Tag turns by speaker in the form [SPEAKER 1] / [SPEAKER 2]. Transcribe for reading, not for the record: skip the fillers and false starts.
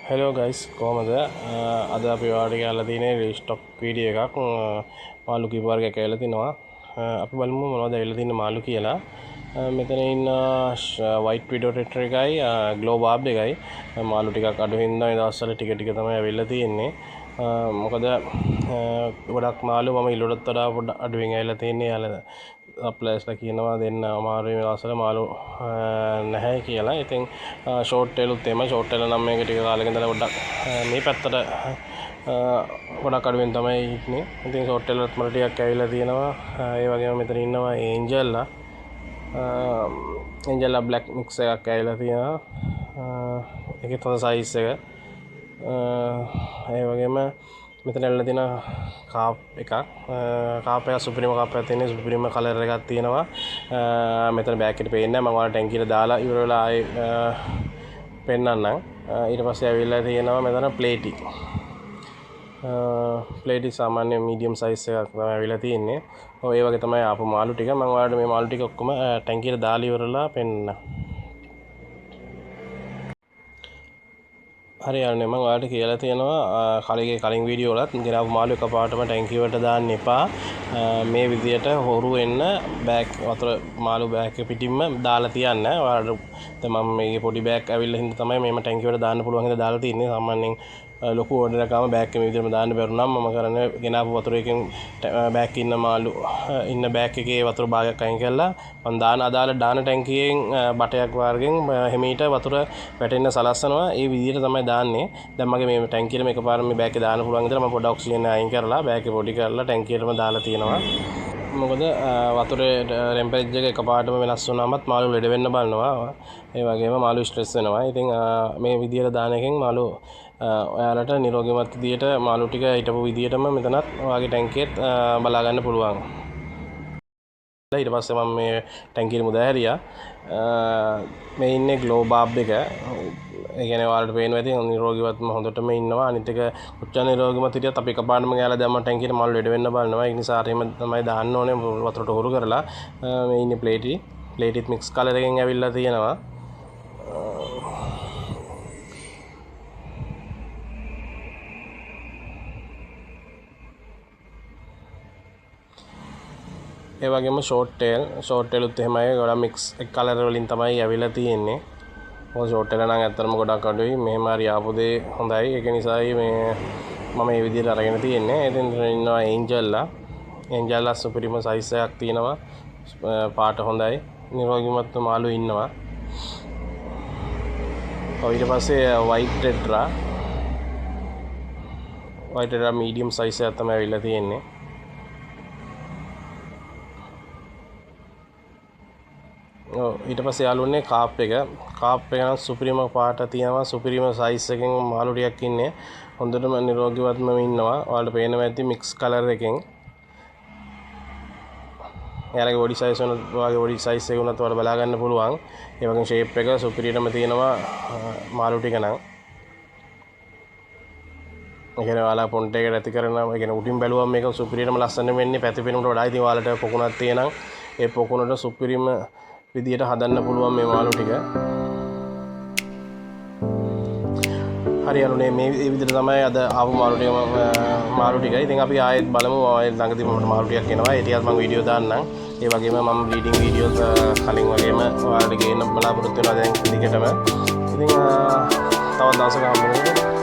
[SPEAKER 1] Hello guys, කොහමද? අද අපි ඔයාලට කියලා තියෙන්නේ රීස්ටොක් වීඩියෝ එකක්. මාළු කීප වර්ගයක් ඇවිල්ලා තිනවා. අපි බලමු මොනවද ඇවිල්ලා තින්නේ මාළු කියලා. මෙතන ඉන්න white predator එකයි glow barb එකයි. මාළු ටිකක් අඩු හින්දා මේ දවස්වල ටික තමයි ඇවිල්ලා තියෙන්නේ. මොකද ගොඩක් මාළු මම ඉල්ලුවටත් වඩා පොඩ්ඩක් අඩුවෙන් ඇවිල්ලා තියෙන්නේ. යාළුවා අප්ලයිස්ලා කියනවා දෙන්න අමාරුයි මේ දවස්වල මාළු නැහැ කියලා. ඉතින් ෂෝට් ටේල් උත් එම ෂෝට් ටේල් නම් මේක ටික කාලෙක ඉඳලා පොඩ්ඩක් මේ පැත්තට ගොඩක් අඩුවෙන් තමයි ඉන්නේ. ඉතින් ෂෝට් ටේල් වලත් මට ටිකක් ඇවිල්ලා තියෙනවා. ඒ වගේම මෙතන ඉන්නවා ඒන්ජල්ලා බ්ලැක් මික්ස් එකක් ඇවිල්ලා තියෙනවා. ඒකේ තව සයිස් එක. ඒ වගේම මෙතන ඇවිල්ලා තියෙන කාප් එකක්. කාප් එක සුප්‍රීම කාප් එකක් තියෙනවා. සුප්‍රීම කලර් එකක් තියෙනවා. මෙතන බෑක් එකට පේන්නේ නැහැ. මම ඔයාලට ටැංකියට දාලා ඉවර වෙලා ආයේ පෙන්නන්නම්. ඊට පස්සේ ඇවිල්ලා තියෙනවා මෙතන ප්ලේටි. ප්ලේටි සාමාන්‍ය මීඩියම් සයිස් එකක් තමයි ඇවිල්ලා තියෙන්නේ. ඔය වගේ තමයි ආපු මාළු ටික. මම ඔයාලට මේ මාළු ටික ඔක්කොම ටැංකියට දාලා ඉවරලා පෙන්නන්න. හරි යන්නේ මම ඔයාලට කියලා තියෙනවා කලින් වීඩියෝ වලත් ගෙනාවු මාළු එකපාරටම ටැංකිය වලට දාන්න එපා. මේ විදියට හොරු එන්න බෑග් වතුර මාළු බෑග් එක පිටින්ම දාලා තියන්න. ඔයාලට දැන් මම මේකේ පොඩි බෑග් ඇවිල්ලා හින්දා තමයි මේම ටැංකිය වලට දාන්න පුළුවන් හින්දා දාලා තින්නේ. සාමාන්‍යයෙන් ලොකු ඕඩර් එකකම බෑග් එක මේ විදිහටම දාන්න බැරුව නම් මම කරන්නේ ගෙනාවු වතුර එකෙන් බෑග් ඉන්න මාළු ඉන්න බෑග් එකේ වතුර භාගයක් අයින් කරලා මම අදාළ දාන ටැංකියෙන් බටයක් වාරගෙන් හිමීට වතුර වැටෙන්න සලස්සනවා. ඒ විදිහට තමයි දාන්නේ. දැන් මගේ මේ ටැංකියට මේකපාරම මේ බෑග් එකේ දාන්න පුළුවන් විදිහට මම පොඩ්ඩක් ඔක්සිජන් අයින් කරලා බෑග් එක පොඩි කරලා ටැංකියටම දාලා තියෙනවා. මොකද වතුරේ ටෙම්පරේචර් එක එකපාරටම වෙනස් වුණාමත් මාළු ලෙඩ වෙන්න බලනවා. ඒ වගේම මාළු ස්ට්‍රෙස් වෙනවා. ඉතින් මේ විදිහට දාන එකෙන් මාළු ඔයාලට නිරෝගීමත් විදියට මාළු ටික හිටපු විදියටම මෙතනත් ඔයාගේ ටැංකියෙත් බලා ගන්න පුළුවන්. ඊට පස්සේ මම මේ ටැංකියට මුදා හැරියා. මේ ඉන්නේ ග්ලෝ බාබ් එක. ඒ කියන්නේ ඔයාලට පේනවා ඇති නිරෝගීවත්ම හොඳටම ඉන්නවා. අනිත් එක උච්ච නිරෝගීමත් හිටියත් අපි එකපාරටම ගාලා දැම්ම ටැංකියට මාළු ලෙඩ වෙන්න බලනවා. ඒ නිසා එහෙම තමයි දාන්න ඕනේ වතුරට හොරු කරලා. මේ ඉන්නේ ප්ලේටිත් මික්ස් කලර් එකෙන් ඇවිල්ලා තියෙනවා. ඒ වගේම ෂෝට් ටේල් උත් එහෙමයි ගොඩක් මික්ස් කලර් වලින් තමයි ඇවිල්ලා තියෙන්නේ. මොකද ෂෝට් ටේල් නම් ඇත්තටම ගොඩක් අඩුයි. මෙහෙම හරි ආපු දේ හොඳයි. ඒක නිසායි මේ මම මේ විදිහට අරගෙන තියෙන්නේ. ඉතින් ඉන්නවා ඒන්ජල්ලා සුපිරිම සයිස් එකක් තියෙනවා. පාට හොඳයි. නිරෝගීමත් මාළු ඉන්නවා. ඊට පස්සේ white ටෙට්‍රා මීඩියම් සයිස් එකක් තමයි ඇවිල්ලා තියෙන්නේ. ඊට පස්සේ යාළුවනේ කාප් එක නම් සුපිරිම පාට තියෙනවා. සුපිරිම සයිස් එකෙන් මාළු ටිකක් ඉන්නේ. හොඳටම නිරෝගීවත්ම ඉන්නවා. ඔයාලට පේනවා ඇති මික්ස් කලර් එකෙන්. එයාලගේ බොඩි සයිස් වගේ බොඩි සයිස් එක උනත් ඔයාලට බලා ගන්න පුළුවන්. ඒ වගේම ෂේප් එක සුපිරියටම තියෙනවා මාළු ටික නම්. ඒ කියන්නේ ඔයාලා පොන්ට් එකට ඇති කරන ඒ කියන්නේ උඩින් බැලුවම මේක සුපිරියටම ලස්සන වෙන්නේ. පැතිපෙනුමට වඩා ඉතින් ඔයාලට පොකුණක් තියෙනම් ඒ පොකුණට සුපිරිම විදියට හදන්න පුළුවන් මේ මාළු ටික. හරි යාළුවනේ මේ විදිහට තමයි අද ආපු මාළු ටික. ඉතින් අපි ආයෙත් බලමු. ආයෙත් ළඟදී මට මාළු ටිකක් එනවා. ඒ ටිකත් මම වීඩියෝ දාන්නම්. ඒ වගේම මම බ්‍රීඩින් වීඩියෝස් කලින් වගේම ඔයාලට ගේන්න බලාපොරොත්තු වෙනවා දැන් දිගටම. ඉතින් තවත් දවසක හම්බ වෙනවා.